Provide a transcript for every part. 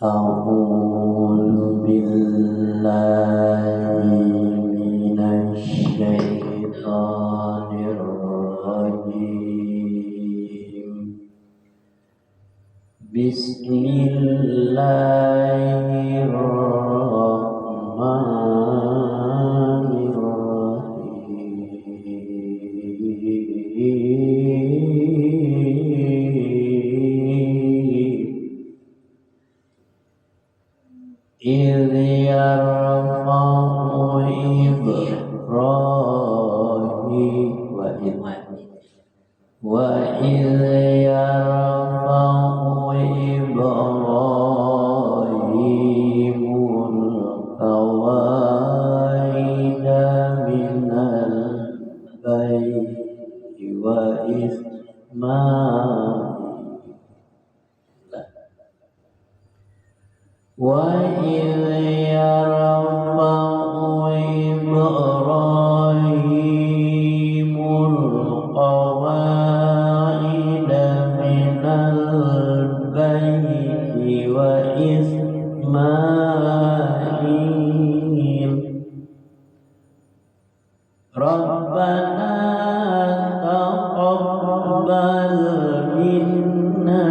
أعوذ بالله من الشيطان الرجيم. بسم الله الرحمن الرحيم. إذ يرفع إبراهيم وإذ يرفع إبراهيم القواعد من البيت وإذ يرفع إبراهيم القواعد من البيت وإسماعيل ربنا تقبل منا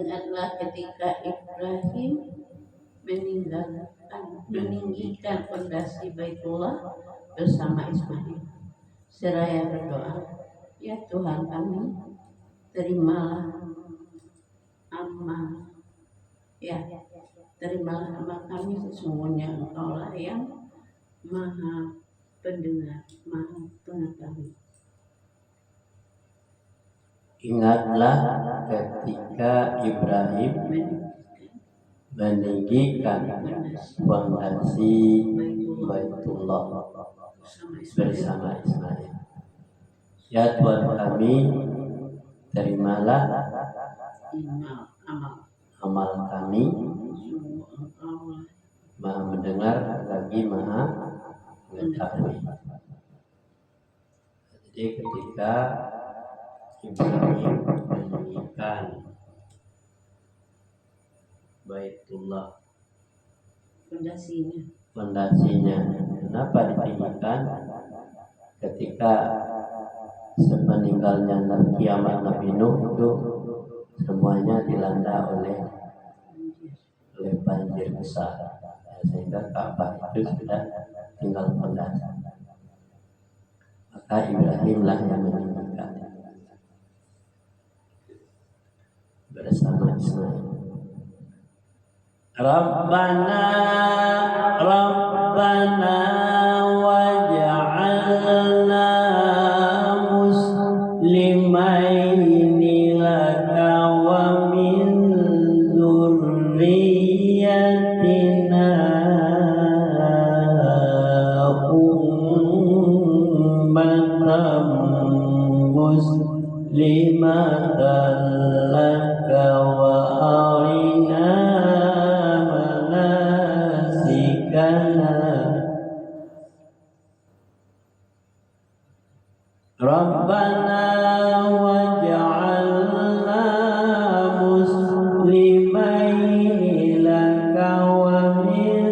Ingatlah ketika Ibrahim meninggikan fondasi Baitullah bersama Ismail, seraya berdoa, ya Tuhan kami, terimalah amal kami, sesungguhnya Engkaulah yang Maha Pendengar, Maha Pengetahui. Ingatlah ketika Ibrahim meninggikan fondasi Baitullah bersama Ismail. Ya Tuhan kami, terimalah amal kami, Maha mendengar lagi Maha mengetahui. Jadi ketika Ibrahim meninggikan Baitullah fondasinya. Kenapa ditinggikan? Ketika sepeninggalnya kiamat Nabi Nuh itu semuanya dilanda oleh banjir besar, sehingga Ka'bah itu sudah tinggal fondasi. Maka Ibrahimlah yang meninggikan bersama Ismail. Rabbana waj'alna muslimaini laka wa min dzurriyyatina ummatan muslimatan laka wa arina manasikana. Rabbana waj'alna muslimaini laka wa min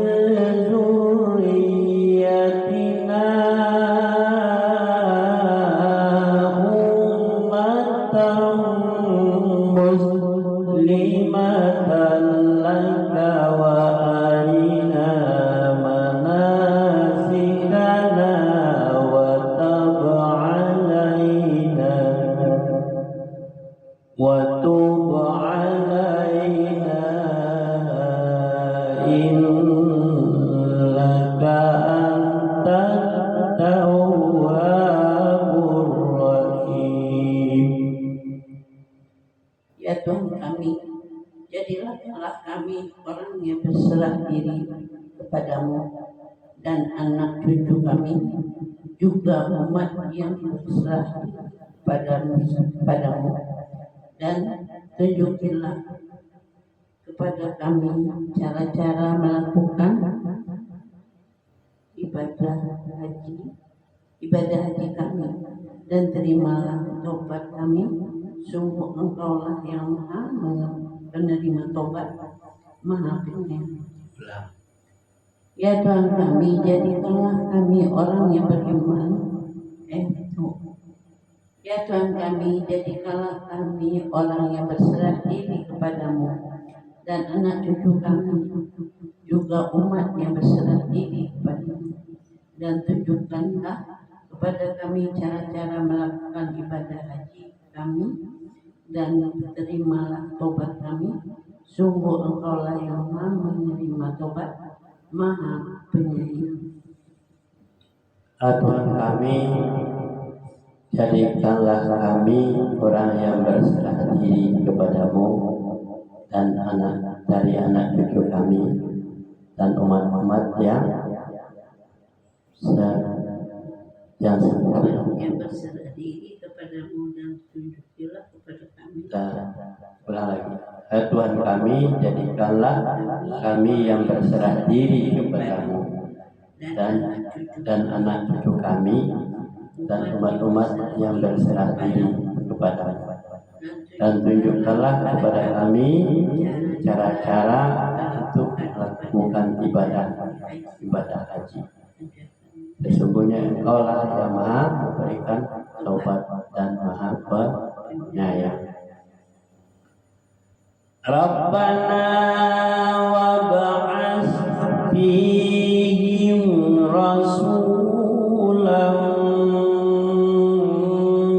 dzurriyyatina ummatan muslimatan laka wa arina manasikana wa tub alaina innaka antat tawwabur rahim. Ya Tuhan kami, jadilah kami orang yang berserah diri kepadamu, dan anak cucu kami juga umat yang berserah padamu, dan tunjukilah kepada kami cara-cara melakukan ibadah haji kami, dan terimalah tobat kami. Sungguh Engkaulah yang Maha penerima tobat, Maha Penyayang. Ya Tuhan kami, jadikanlah kami orang yang beriman. Ya Tuhan kami, jadikanlah kami orang yang berserah diri kepadamu, dan anak cucu kami juga umat yang berserah diri kepadamu. Dan tunjukkanlah kepada kami cara-cara melakukan ibadah haji kami, dan terimalah tobat kami. Sungguh Engkaulah yang Maha menerima tobat, Maha Penyayang. Tuhan kami, jadikanlah kami orang yang berserah diri kepadamu, dan dari anak cucu kami dan umat-umat yang berserah diri kepadamu, dan tunjukilah kepada kami. Ulang lagi. Tuhan kami, jadikanlah kami yang berserah diri kepadamu, dan anak cucu kami dan umat-umat yang berserah diri kepadamu, dan tunjukkanlah kepada kami cara-cara untuk melakukan ibadah haji. Sesungguhnya Engkaulah yang Maha memberikan taubat dan Maha Penyayang. Rabbana wa ba'ats fihim rasulan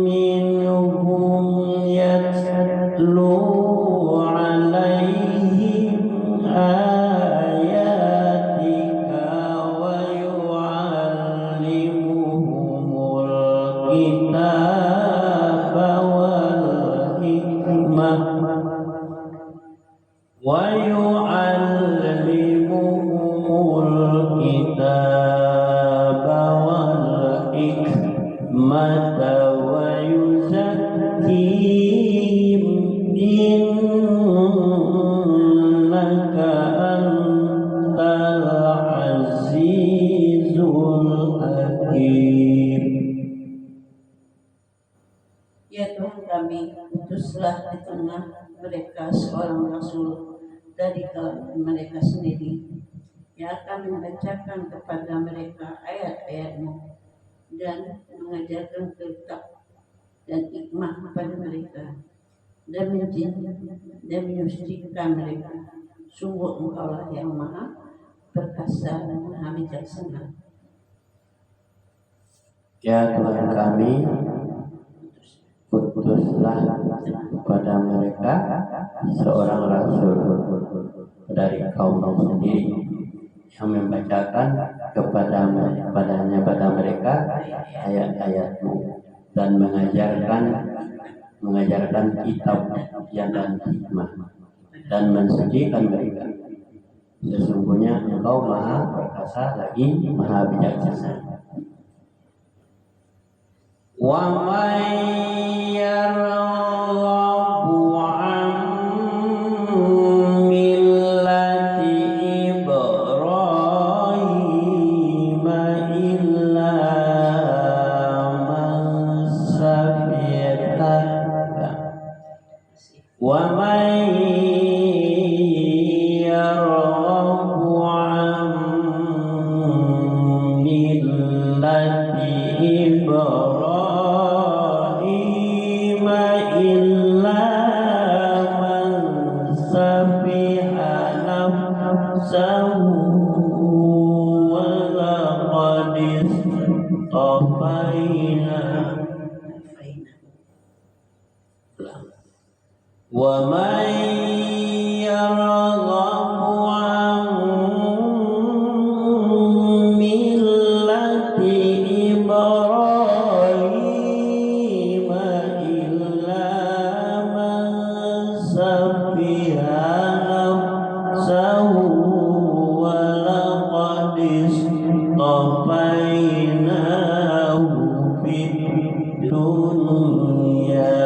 minhum yatlu alaihim ayatika wa yu'allimuhumul kitaba wal hikmah wa yuzakkihim innaka antal azizul hakim. Ya Tuhan kami, utuslah di tengah mereka seorang rasul dari kalangan mereka sendiri, yang akan membacakan kepada mereka ayat-ayat-Mu, dan mengajarkan kitab dan hikmah kepada mereka, dan menyucikan mereka. Sungguh Engkaulah yang Maha Perkasa dan Maha Bijaksana. Ya Tuhan kami, utuslah kepada mereka seorang rasul dari kaum sendiri, yang membacakan kepada mereka ayat-ayat-Mu, dan mengajarkan kitab dan hikmah, dan mensucikan mereka. Sesungguhnya Engkau Maha Perkasa lagi Maha Bijaksana. Wa may yarghabu an millati Ibrahim illa man safiha, wa may yarghabu an millati Ibrahim illa man safiha nafsahu wa laqad istafainahu wa man yarghabu an millati Ibrahim illa man safiha nafsahu wa laqad istafainahu fid dunya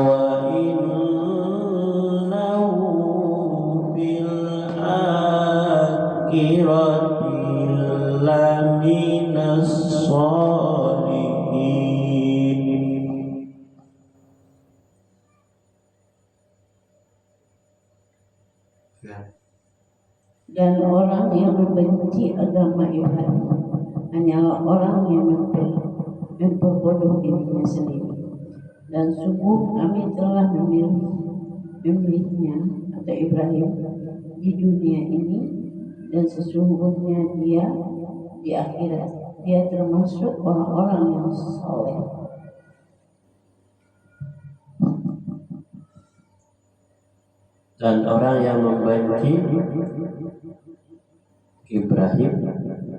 wa innahu Dan orang yang membenci agama Ibrahim hanyalah orang yang memperbodoh dirinya sendiri. Dan sungguh kami telah memilihnya atau Ibrahim di dunia ini, dan sesungguhnya dia di akhirat dia termasuk orang-orang yang saleh. Dan orang yang membenci Ibrahim,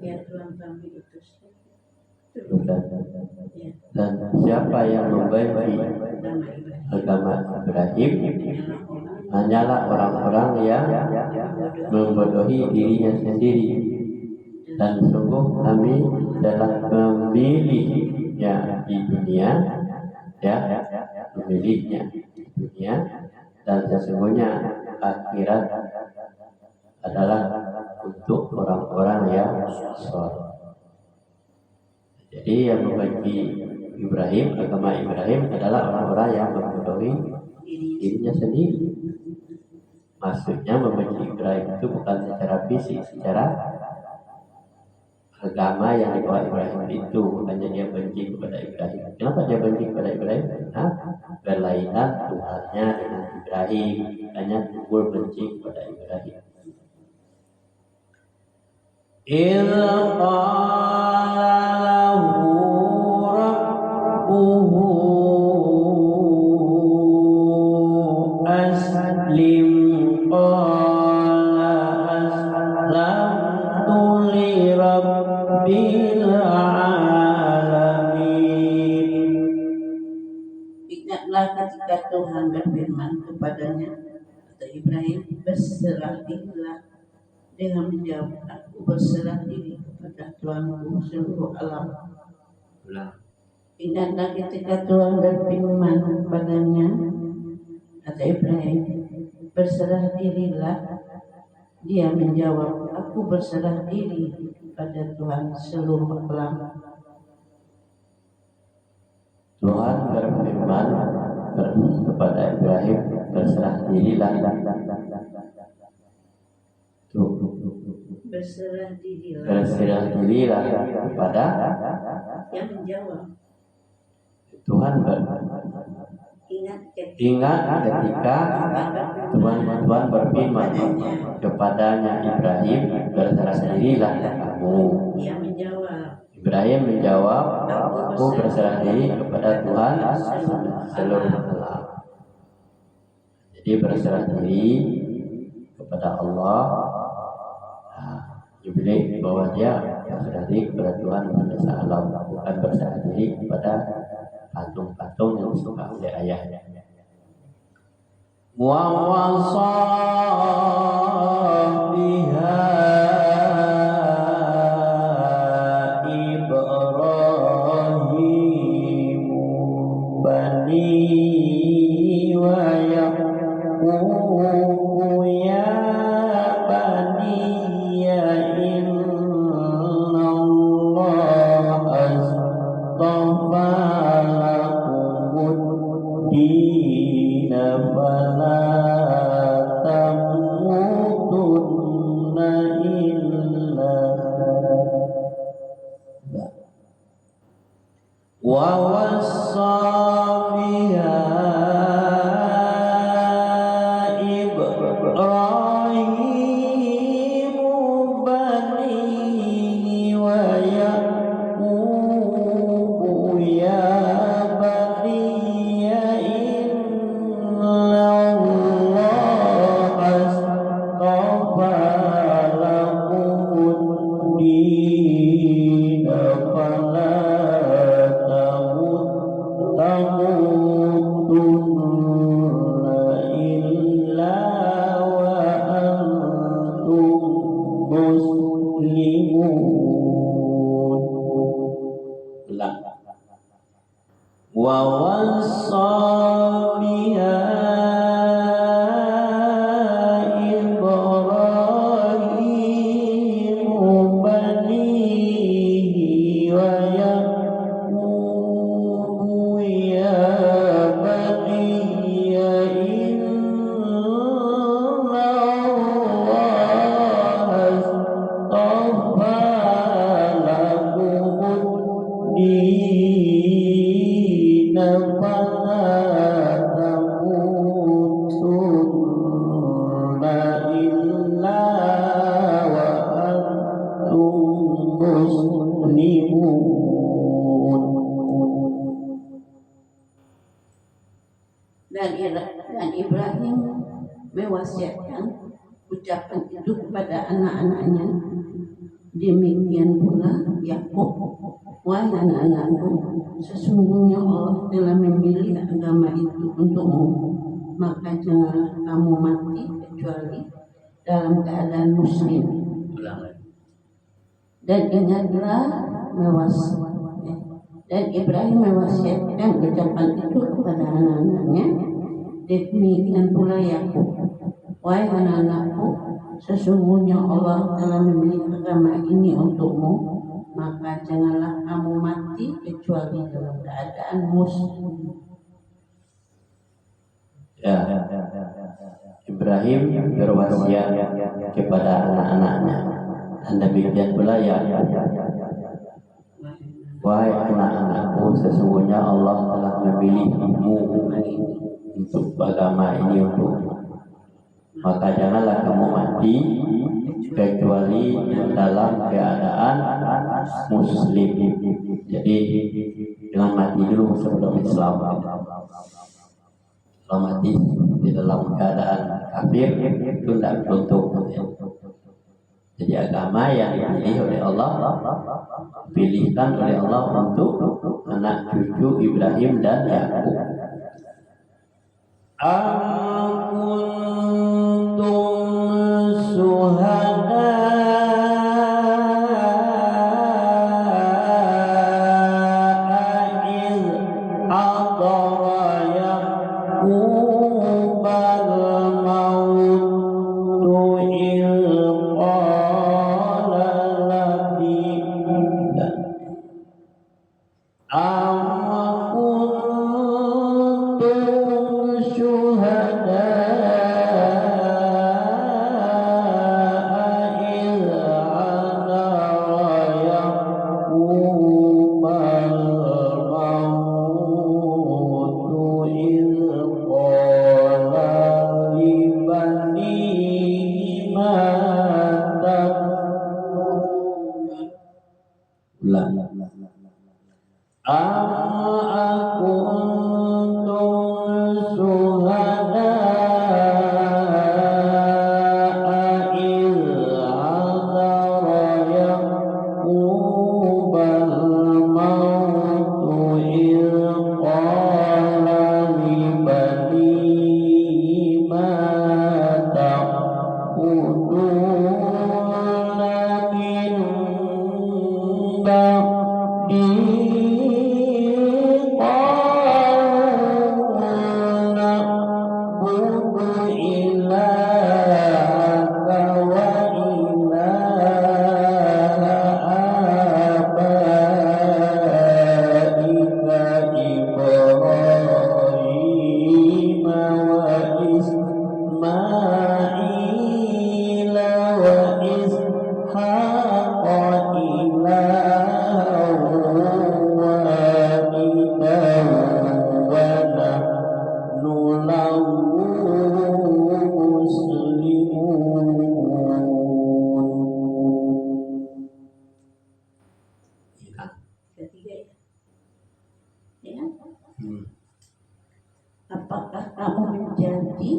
Ya Tuhan kami utus. dan siapa yang membenci agama Ibrahim hanyalah orang-orang yang membodohi dirinya sendiri. Dan sungguh kami telah memilihnya di dunia, memilihnya di dunia, dan sesungguhnya akhirat adalah untuk orang-orang yang saleh. Jadi yang membenci Ibrahim, agama Ibrahim adalah orang-orang yang membodohi dirinya sendiri. Maksudnya membenci Ibrahim itu bukan secara fisik, secara agama yang dibawa Ibrahim itu. Makanya dia benci kepada Ibrahim. Kenapa dia benci kepada Ibrahim? Berlainan Tuhannya dengan Ibrahim. Makanya timbul benci kepada Ibrahim. Idza qala lahu rabbuhu aslim qala aslamtu li rabbil alamin. Ingatlah ketika Tuhan berfirman kepadanya atau Ibrahim, berserah dirilah, dengan menjawab, aku berserah diri kepada Tuhanku seluruh alam. Ingatlah ketika Tuhan berfirman kepadanya atau Ibrahim, berserah dirilah, dia menjawab, aku berserah diri kepada Tuhan seluruh alam. Tuhan berfirman kepada Ibrahim, berserah dirilah. Berserah dirilah kepada yang menjawab. Tuhan ingat ketika Tuhan berfirman kepadanya, Ibrahim, berserah dirilah kamu. Ibrahim menjawab, aku berserah diri kepada Tuhan seluruh alam. Jadi berserah diri kepada Allah. Ibrahim bahwa dia berserah diri kepada Tuhan semesta alam, bukan berserah diri kepada patung-patung yang disuka oleh ayahnya. Wa wasa biha Ibrahim bani wa yaqub ya bani Allah Dan Ibrahim mewasiatkan ucapan itu kepada anak-anaknya. Demikian pula Yakub, wahai anak-anakku, sesungguhnya Allah telah memilih agama itu untukmu, maka janganlah kamu mati kecuali dalam keadaan muslim. Dan ingatlah dan Ibrahim mewasiatkan ucapan itu kepada anak-anaknya. Demikian pula Yakub, wahai anak-anakku, sesungguhnya Allah telah memilih agama ini untukmu, maka janganlah kamu mati kecuali dalam keadaan muslim. Ya, Ibrahim berwasiat kepada anak-anaknya, dan demikian pula Yakub, wahai anak-anakku, sesungguhnya Allah telah memilihmu untuk agama ini untukmu, maka janganlah kamu mati kecuali dalam keadaan muslim. Jadi jangan mati dulu sebelum Islam. Kalau mati di dalam keadaan kafir itu tidak beruntung. Jadi agama yang dipilih oleh Allah, pilihkan oleh Allah untuk anak cucu Ibrahim dan Yakub. Akuntum suhada iz hadara Yaqub al-maut iz qala lahu Apakah kamu menjadi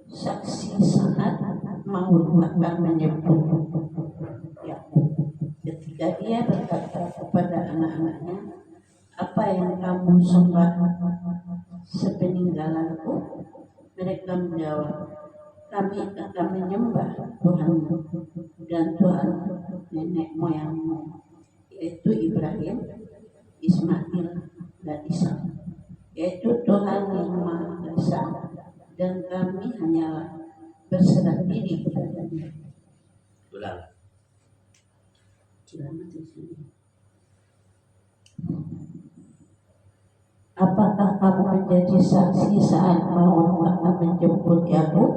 saksi saat maut akan menyebut Yakub ketika dia berkata kepada anak-anaknya, apa yang kamu sembah sepeninggalanku? Mereka menjawab, kami akan menyembah Tuhanmu dan Tuhan nenek moyangmu, yaitu Ibrahim, Ismail, dan Ishak, yaitu Tuhan yang Maha Esa, dan kami hanyalah berserah diri kepadanya. Apakah kamu menjadi saksi saat maut akan menjemput Yakub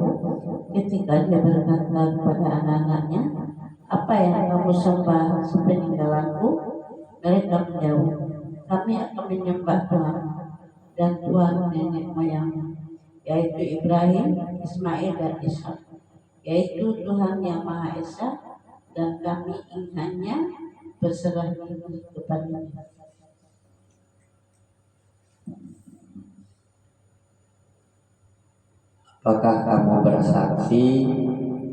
ketika dia berkata kepada anak-anaknya, apa yang kamu sembah sepeninggalanku? Mereka menjawab, kami akan menyembah Tuhan dan Tuhan nenek moyang, yaitu Ibrahim, Ismail, dan Ishak, yaitu Tuhan yang Maha Esa, dan kami hanya berserah diri kepadanya. apakah kamu bersaksi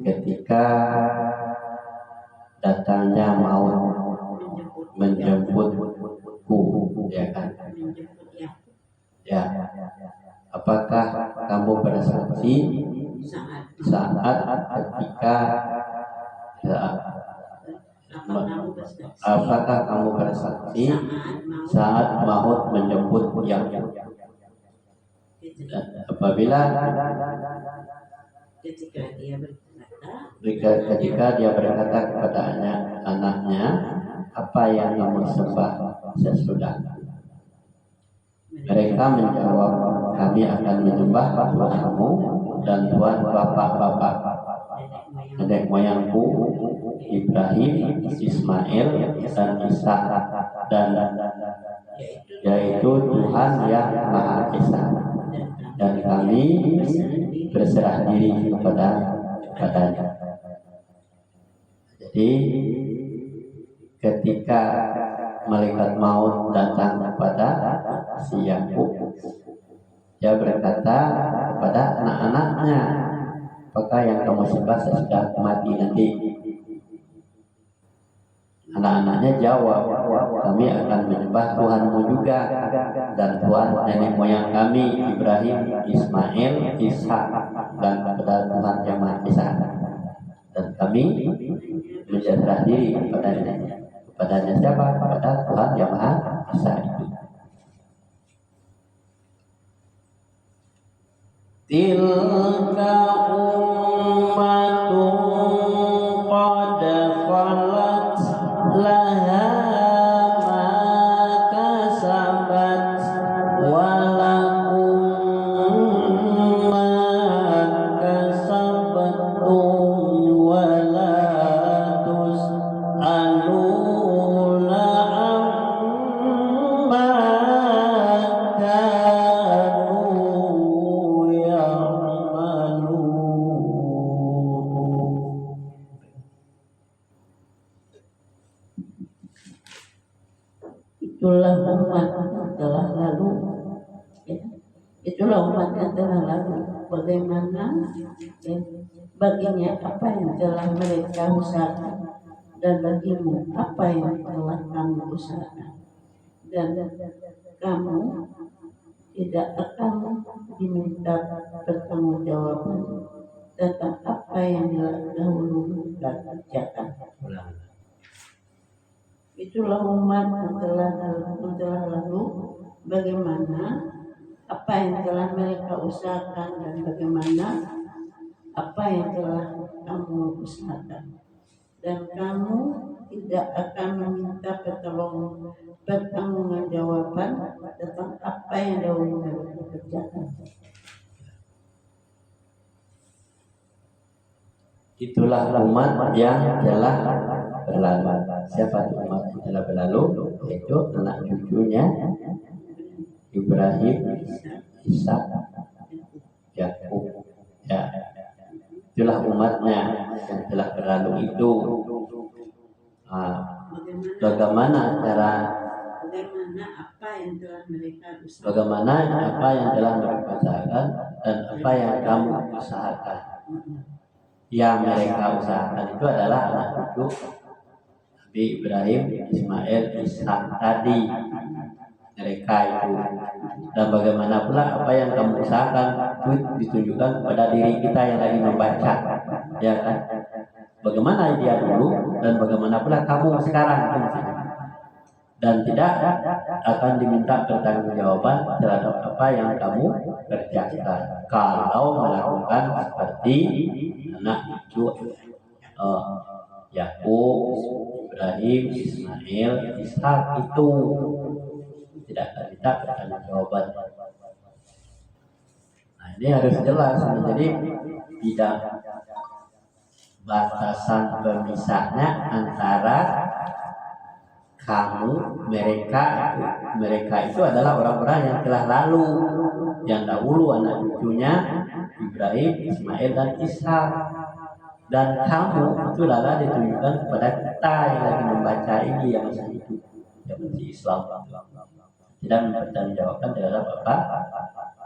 ketika datangnya maut menjemputku, ya kan? menjemput Ya, apakah kamu bersaksi saat ketika apakah kamu bersaksi saat maut menjemput yang apabila ketika dia berkata kepada anaknya, apa yang kamu sembah sesudah? Mereka menjawab, kami akan menyembah Tuhanmu dan Tuhan bapak-bapak nenek moyangku Ibrahim, Ismail, dan Ishak, dan yaitu Tuhan yang Maha Esa, dan kami berserah diri kepadanya. Jadi ketika malaikat maut datang kepada si Yakub, dia berkata kepada anak-anaknya, apakah yang kamu sembah sesudah mati nanti? Anak-anaknya jawab, kami akan menyembah Tuhanmu juga dan Tuhan nenek moyang kami Ibrahim, Ismail, Ishak, dan kepada Tuhan yang Maha Esa, dan kami berserah diri kepadanya siapa? Kepada Tuhan yang Maha Esa itu. Tilka ummatun qad khalat laha ma kasabat wa lakum ma kasabtum wa la tus'aluna amma kanu ya'malun. Itulah umat yang telah lalu, ya. Itulah umat yang telah lalu. Bagaimana, ya, baginya apa yang telah mereka usahakan, dan bagimu apa yang telah kamu usahakan, dan kamu tidak akan diminta pertanggungjawaban tentang apa yang dahulu kerjakan. Itulah umat yang telah lalu, bagaimana apa yang telah mereka usahakan, dan bagaimana apa yang telah kamu usahakan, dan kamu tidak akan meminta pertanggungjawaban tentang apa yang dahulu mereka kerjakan. Itulah umat yang telah berlalu. Siapa itu umat yang telah berlalu? Yaitu anak cucunya Ibrahim, Ishak, Yakub. Ya, itulah umatnya yang telah berlalu itu. Bagaimana apa yang telah mereka usahakan, bagaimana apa yang telah mereka usahakan dan apa yang kamu usahakan. Yang mereka usahakan itu adalah anak cucu Nabi Ibrahim, Ismail, Ishak tadi, mereka itu. Dan bagaimana pula apa yang kamu usahakan itu ditunjukkan kepada diri kita yang lagi membaca, ya kan? Bagaimana dia dulu dan bagaimana pula kamu sekarang, dan tidak akan diminta pertanggungjawaban terhadap apa yang kamu kerjakan kalau melakukan seperti anak cucu Yakub, Ibrahim, Ismail, Ishak itu tidak akan diminta pertanggungjawaban. Nah, ini harus jelas. Jadi tidak batasan pemisahnya antara kamu, mereka itu adalah orang-orang yang telah lalu, yang dahulu anak cucunya Ibrahim, Ismail, dan Ishak. Dan kamu itu adalah ditunjukkan kepada kita yang lagi membaca ini, yang masih hidup, yang masih Islam, tidak mempertanggungjawabkan terhadap apa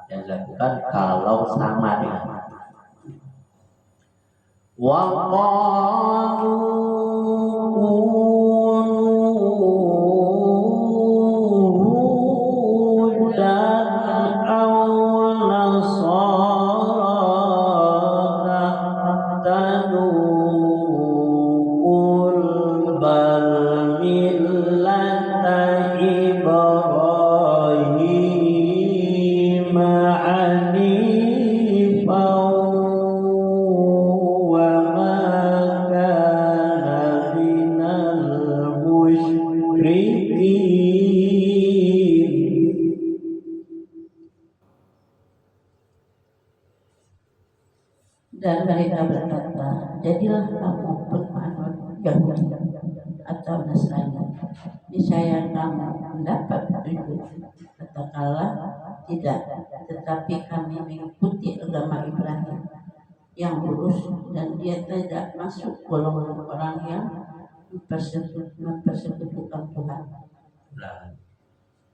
yang dilakukan kalau sama dengan wa qalu hudan aw nasara tahtadu qul bal millata Ibrahim hanifan wa ma kana minal musyrikin. Dan mereka berkata, jadilah kamu penganut Yahudi atau Nasrani, niscaya kamu mendapat petunjuk. Katakanlah, tidak, tetapi kami mengikuti agama Ibrahim yang lurus, dan dia tidak masuk golongan orang yang mempersekutukan Tuhan.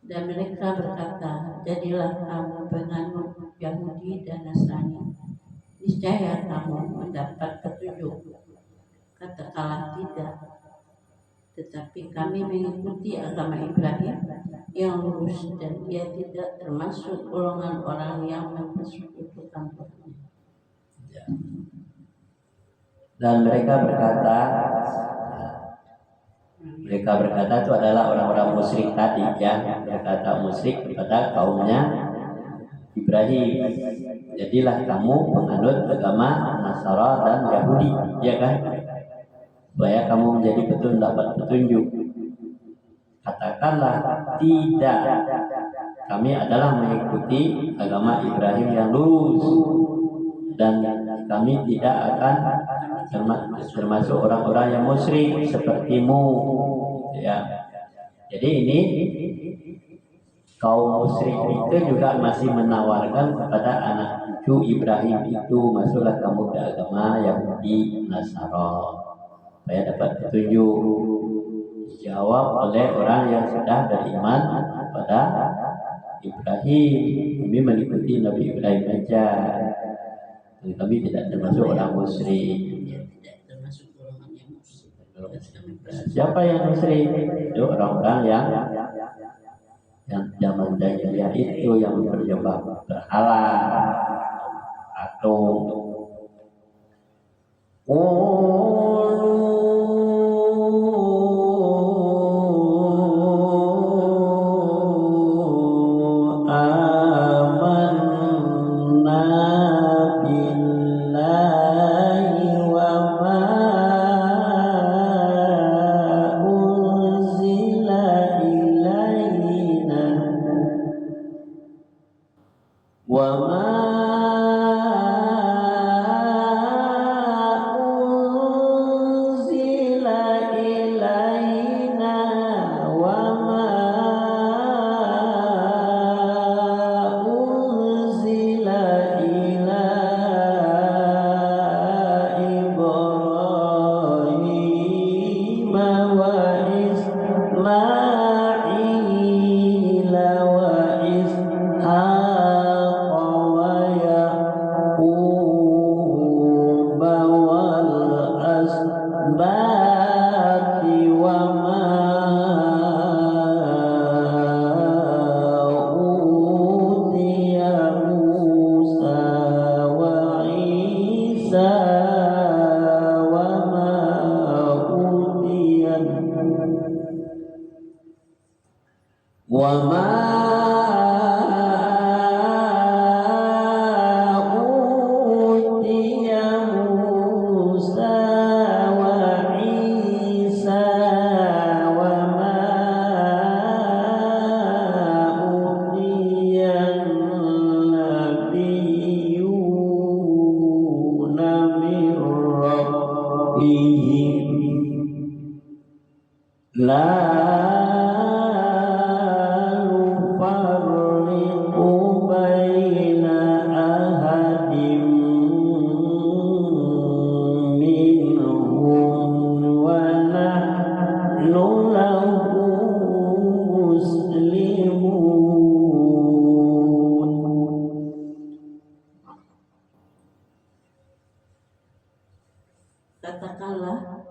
Dan mereka berkata, jadilah kamu penganut Yahudi dan Nasrani, niscaya kamu mendapat petunjuk. Katakanlah, tidak, tetapi kami mengikuti agama Ibrahim yang lurus, dan dia tidak termasuk golongan orang yang mempersekutukan Tuhan. Dan mereka berkata itu adalah orang-orang musyrik tadi, yang berkata musyrik kepada kaumnya Ibrahim, jadilah kamu penganut agama Nasara dan Yahudi, ya kan, supaya kamu menjadi betul dapat petunjuk. Katakanlah, tidak, kami adalah mengikuti agama Ibrahim yang lurus, dan kami tidak akan termasuk orang-orang yang musyrik sepertimu, ya. Jadi ini kaum musyrik itu juga masih menawarkan kepada anak cucu Ibrahim itu, masuklah kamu ke agama Yahudi Nasara supaya dapat petunjuk. Dijawab oleh orang yang sudah beriman kepada Ibrahim, kami mengikuti Nabi Ibrahim saja, kami tidak termasuk orang musyrik. Siapa yang musyrik? Itu orang-orang yang zaman jahiliyah itu yang berjambah berhala atau Katakanlah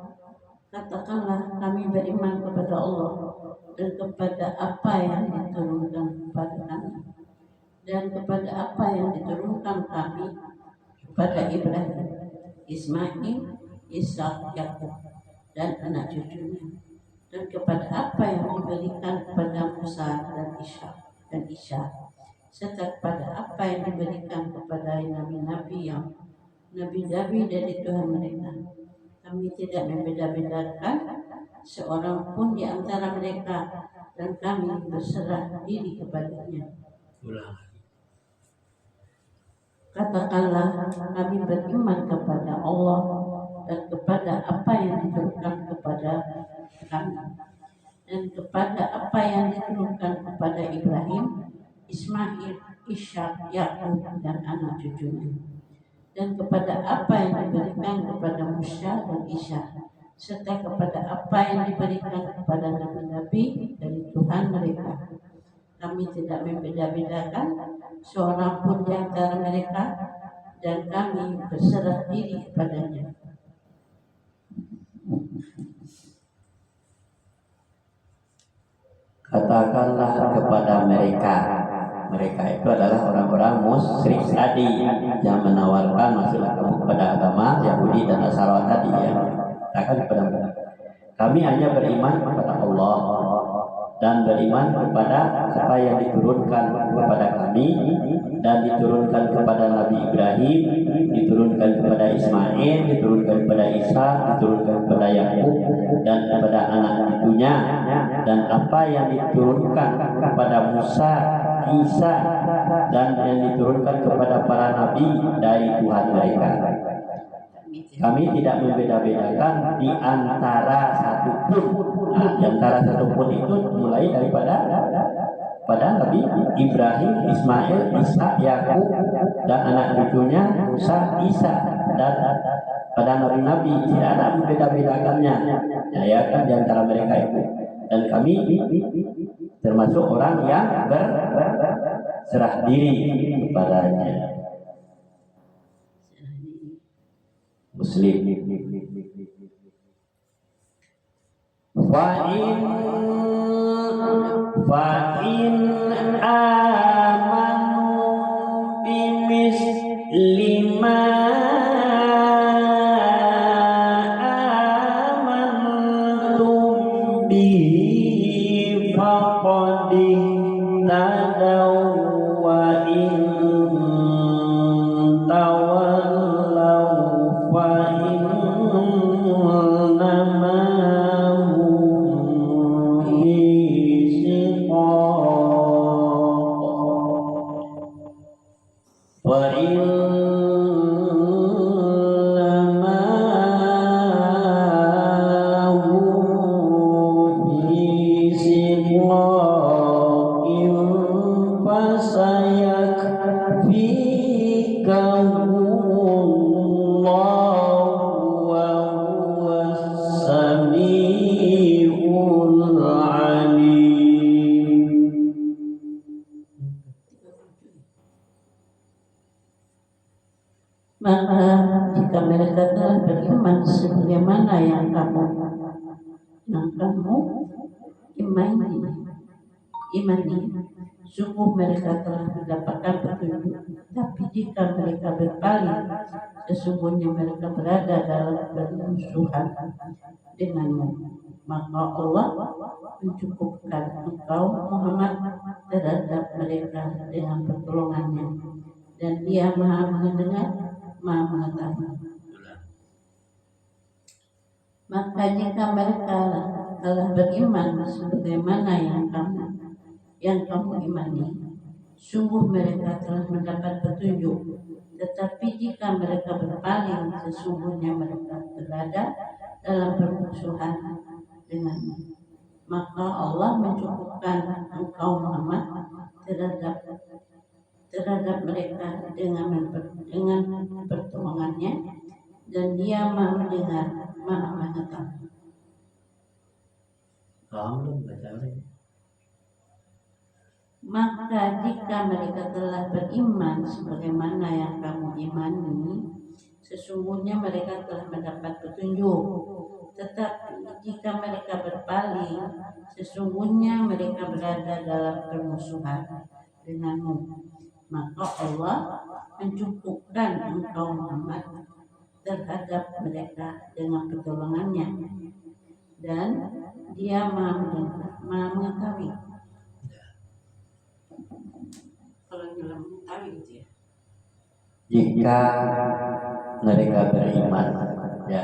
kami beriman kepada Allah dan kepada apa yang diturunkan kepada kami dan kepada apa yang diturunkan kami kepada Ibrahim, Ismail, Ishak, Yakub dan anak cucunya, dan kepada apa yang diberikan kepada Musa dan Isa, serta kepada apa yang diberikan kepada nabi-nabi dari Tuhan mereka. Kami tidak membeda-bedakan seorang pun di antara mereka, dan kami berserah diri kepadanya. Katakanlah kami beriman kepada Allah dan kepada apa yang diturunkan kepada kami dan kepada apa yang diturunkan kepada Ibrahim, Ismail, Ishak, Yakub dan anak cucunya, dan kepada apa yang diberikan kepada Musa dan Isa, serta kepada apa yang diberikan kepada nabi-nabi dari Tuhan mereka. Kami tidak membeda-bedakan seorang pun di antara mereka, dan kami berserah diri kepadanya. Katakanlah kepada mereka itu adalah orang-orang musyrik tadi yang menawarkan masuklah kamu kepada agama Yahudi dan Nasara tadi ya. Katakan kepada mereka, kami hanya beriman kepada Allah dan beriman kepada apa yang diturunkan kepada kami dan diturunkan kepada Nabi Ibrahim, diturunkan kepada Ismail, diturunkan kepada Isa, diturunkan kepada Yakub dan kepada anak cucunya, dan apa yang diturunkan kepada Musa, Isa dan yang diturunkan kepada para nabi dari Tuhan mereka. Kami tidak membeda-bedakan di antara satupun. Di antara satupun itu mulai daripada Nabi Ibrahim, Ismail, Ishak, Yakub dan anak cucunya Musa, Isa dan pada nabi-nabi tidak ada membeda-bedakannya. Ya kan di antara mereka itu. Dan kami termasuk orang yang berserah diri kepadanya. Muslim. Fa'in amanu bimisli ma amantum bihi faqad ihtadaw wa in tawallaw fa innama hum fi shiqaq wa innama hum fi shiqaqin fasayakfikahumullahu wa huwas samiul alim. Maka jika mereka telah beriman sebagaimana yang kamu imani, sungguh mereka telah mendapatkan petunjuk. Tapi jika mereka berpaling, sesungguhnya mereka berada dalam permusuhan denganmu. Maka Allah mencukupkan engkau Muhammad terhadap mereka dengan pertolongannya, dan Dia Maha mendengar, Maha mengetahui. Maka jika mereka telah beriman sebagaimana yang kamu imani, sungguh mereka telah mendapat petunjuk. Tetapi jika mereka berpaling, sesungguhnya mereka berada dalam permusuhan denganmu. Maka Allah mencukupkan engkau Muhammad terhadap mereka dengan pertolongannya, dan Dia Maha mendengar, Maha mengetahui. Maka jika mereka telah beriman sebagaimana yang kamu imani, sesungguhnya mereka telah mendapat petunjuk. Tetapi jika mereka berpaling, sesungguhnya mereka berada dalam permusuhan denganmu. Maka Allah mencukupkan engkau Muhammad terhadap mereka dengan pertolongannya, dan Dia Maha mendengar, Maha mengetahui. Kalau dalam mengetahui gitu ya. Jika mereka beriman, ya,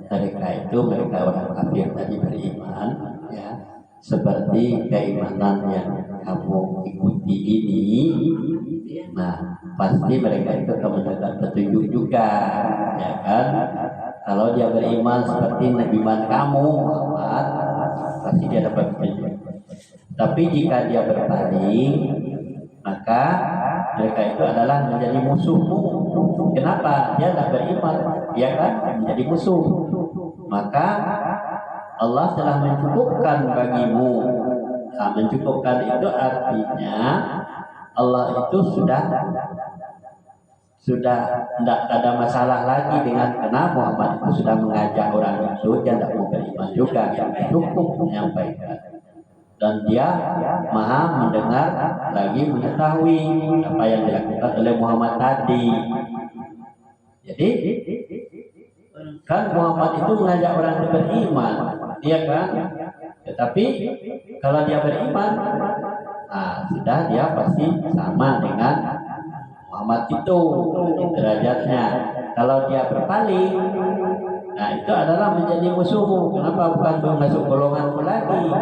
mereka orang kafir tadi beriman, ya, seperti keimanan yang kamu ikuti ini, nah pasti mereka itu akan mendapat petunjuk juga, ya kan? Kalau dia beriman seperti iman kamu Muhammad, pasti dia dapat petunjuk. Tapi jika dia berpaling, maka mereka itu adalah menjadi musuhmu. Kenapa? Dia tidak beriman, dia kan menjadi musuh. Maka Allah telah mencukupkan bagimu. Nah, mencukupkan itu artinya Allah itu sudah tidak ada masalah lagi dengan kenapa Muhammad itu sudah mengajak orang itu, dia tidak mau beriman juga, cukup menyampaikan. Dan dia maha mendengar lagi mengetahui apa yang dilakukan oleh Muhammad tadi. Jadi kan Muhammad itu mengajak orang itu beriman, iya kan? Tetapi kalau dia beriman, nah sudah dia pasti sama dengan Muhammad itu derajatnya. Kalau dia berpaling, nah itu adalah menjadi musuhmu. Kenapa bukan masuk golonganmu lagi?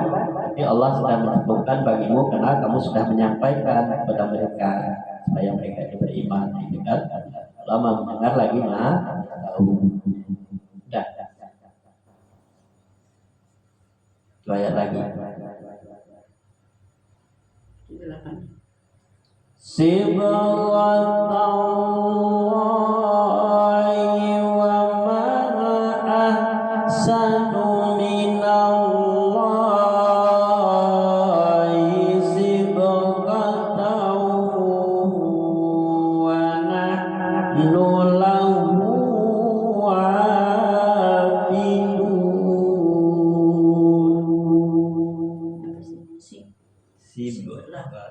Tapi Allah sudah mencukupkan bagimu karena kamu sudah menyampaikan kepada mereka supaya mereka itu beriman. Itu kan Allah mendengar lagi tahu. Dah. Itu ayat lagi. Sibghattallahi wa man ahsanu minallahi sibghatan wa nahnu lahu abidun. Sibghatallah.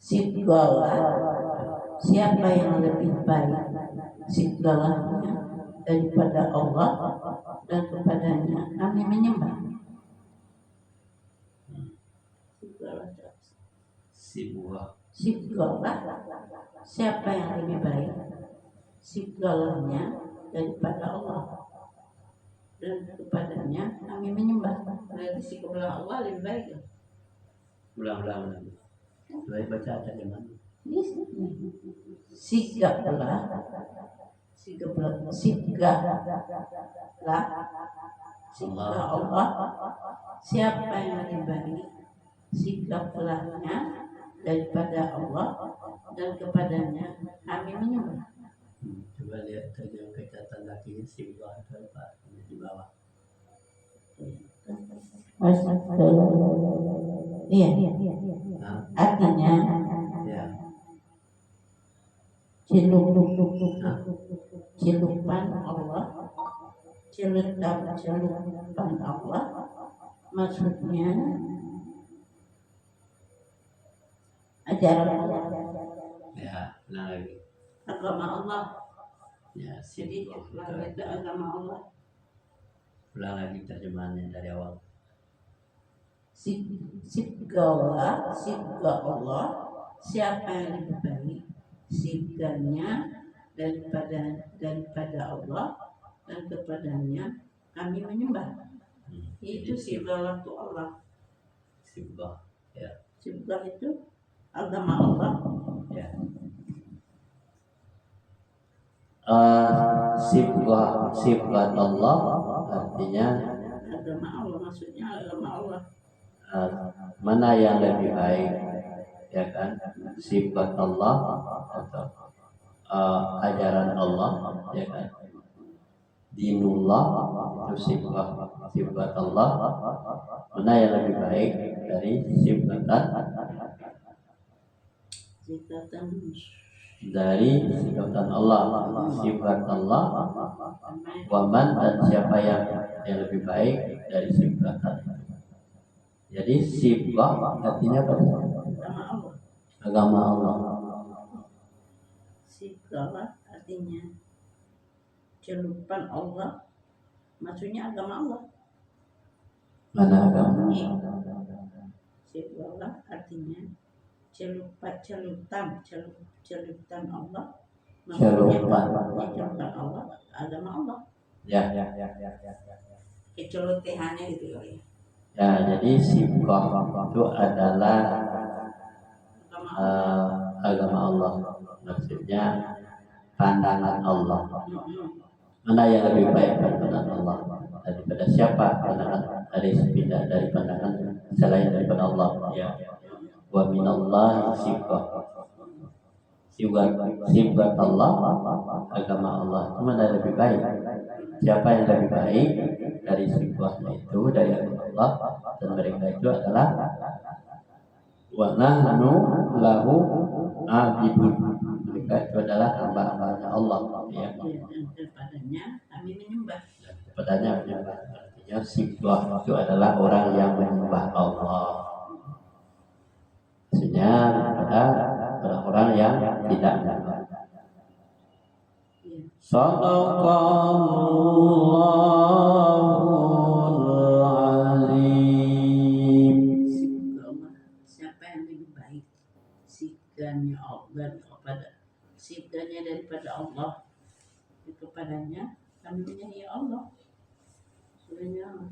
Sibghalah. Siapa yang lebih baik sibghalahnya daripada Allah, dan kepadanya kami menyembah. Sibghalah. Siapa yang lebih baik sibghalahnya daripada Allah, dan kepadanya kami menyembah. Berarti sibghalah Allah lebih baik. Ulang. Baik baca terjemahan. Sigaplah Allah. Siapa yang lebih baik sikaplahnya daripada Allah, dan kepadanya kami menyembah. Coba lihat terjemahan catatan kakinya sibgah itu apa di bawah. Iya. Artinya Ya. celupan Allah, celupan Allah, maksudnya ajaran Allah. Ya, ulang lagi. Agama Allah. Ya, Jadi itu agama Allah. Ulang lagi terjemahannya dari awal. Sibghalah Allah. Siapa yang lebih baik sibgahnya daripada Allah, dan kepadanya kami menyembah. Itu sibghalah itu Allah. Sibgah, ya. Sibgah itu agama Allah. Ya. Sibghat Allah artinya Agama Allah, maksudnya agama Allah. Mana yang lebih baik, ya kan? Sibghat Allah atau ajaran Allah, ya kan? Dinullah itu sibghat Allah. Mana yang lebih baik dari sibghatan Sifatan dari sifatan Allah, sifat Allah, waman dan siapa yang lebih baik dari sifatan itu. Jadi sifat artinya apa? agama Allah. Agama Allah. Sifat artinya celupan Allah, maksudnya agama Allah. Mana agama? Sifat artinya celupan Allah, Celupan. celupan Allah, agama Allah. Ya. Kecelutehannya gitu ya. Ya, jadi sifat itu adalah agama Allah. Maksudnya pandangan Allah. Mana yang lebih baik pandangan Allah daripada siapa pandangan dari pandangan selain daripada Allah? Ya. Wa minallahi sifat Allah, agama Allah itu mana lebih baik? Siapa yang lebih baik dari sifatnya itu dari agama Allah? Dan mereka itu adalah wa nahnu lahu abidun. Mereka itu adalah hamba-hambanya Allah. Ya. Kepadanya kami menyembah. Kepadanya menyembah. Artinya sifat itu adalah orang yang menyembah Allah. Maksudnya ada orang-orang yang tidak menyembah. Shadaqallahul azim. Siapa yang lebih baik? Sikapnya Allah kepada sikapnya daripada Allah kepadanya kami menyanyi Allah. Sebenarnya